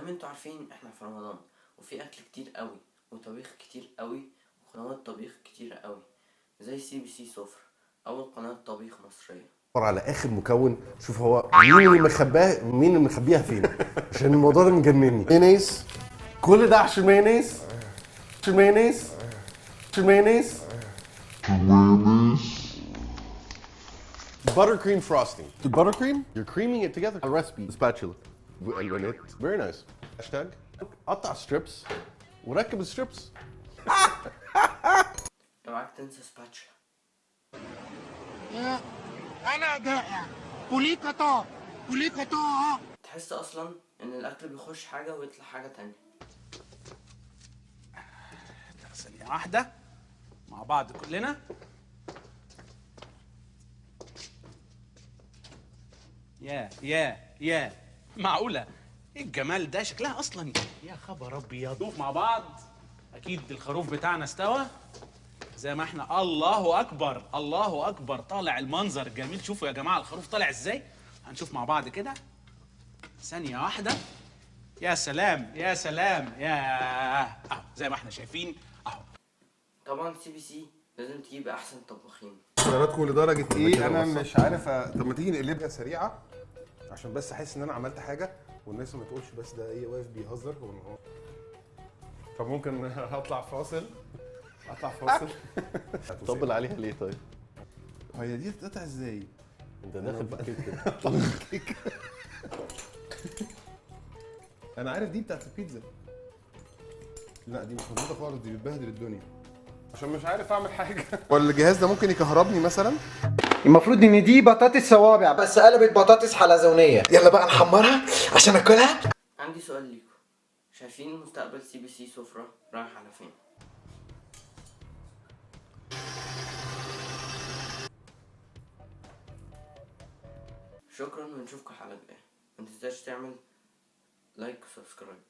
زي ما انتوا عارفين احنا في رمضان، وفي اكل كتير قوي وطبيخ كتير قوي وقنوات طبيخ كتير قوي زي CBC سفرة، اول قناة طبيخ مصرية. على اخر مكون، شوف هو مين اللي مخبيها فين، عشان الموضوع ده مجنني. مايونيز، كل ده عشان مايونيز، عشان مايونيز، عشان مايونيز. Buttercream frosting. The buttercream, you're creaming it together. A recipe. Spatula. Very nice. Hashtag. قطع strips وركب الستريبس. اوعاك تنسى سباتشلا. أنا جائع. بوليكاتا بوليكاتا. تحس اصلا ان الاكل بيخش حاجة ويطلع حاجة تانية. ثانية واحدة مع بعض كلنا. يا معقولة؟ ايه الجمال ده؟ شكلها اصلا يا خبر ابيض. شوف مع بعض، اكيد الخروف بتاعنا استوى زي ما احنا. الله اكبر الله اكبر، طالع المنظر جميل. شوفوا يا جماعة الخروف طالع ازاي. هنشوف مع بعض كده ثانية واحدة. يا سلام يا سلام يا اهو زي ما احنا شايفين اهو. طبعا CBC لازم تجيب احسن طباخين. حضراتكم لدرجه ايه انا مش عارف طب ما تيجي نقلبها سريعه عشان بس احس ان انا عملت حاجه والناس ما تقولش بس ده ايه واقف بيهزر. هو طب ممكن اطلع فاصل. طبل عليها ليه طيب؟ هي دي بتتقطع ازاي؟ انت داخل في الكيك كده. كيك. انا عارف دي بتاعت البيتزا. لا دي مش مظبوطه خالص، دي بتبهدل الدنيا عشان مش عارف اعمل حاجه. ولا الجهاز ده ممكن يكهربني مثلا؟ المفروض ان دي بطاطس صوابع بس قلبت بطاطس حلزونيه. يلا بقى نحمرها عشان اكلها. عندي سؤال ليكم، شايفين مستقبل CBC سفرة رايح على فين؟ شكرا ونشوفكم حلقة جاية. متنساش تعمل لايك وسبسكرايب.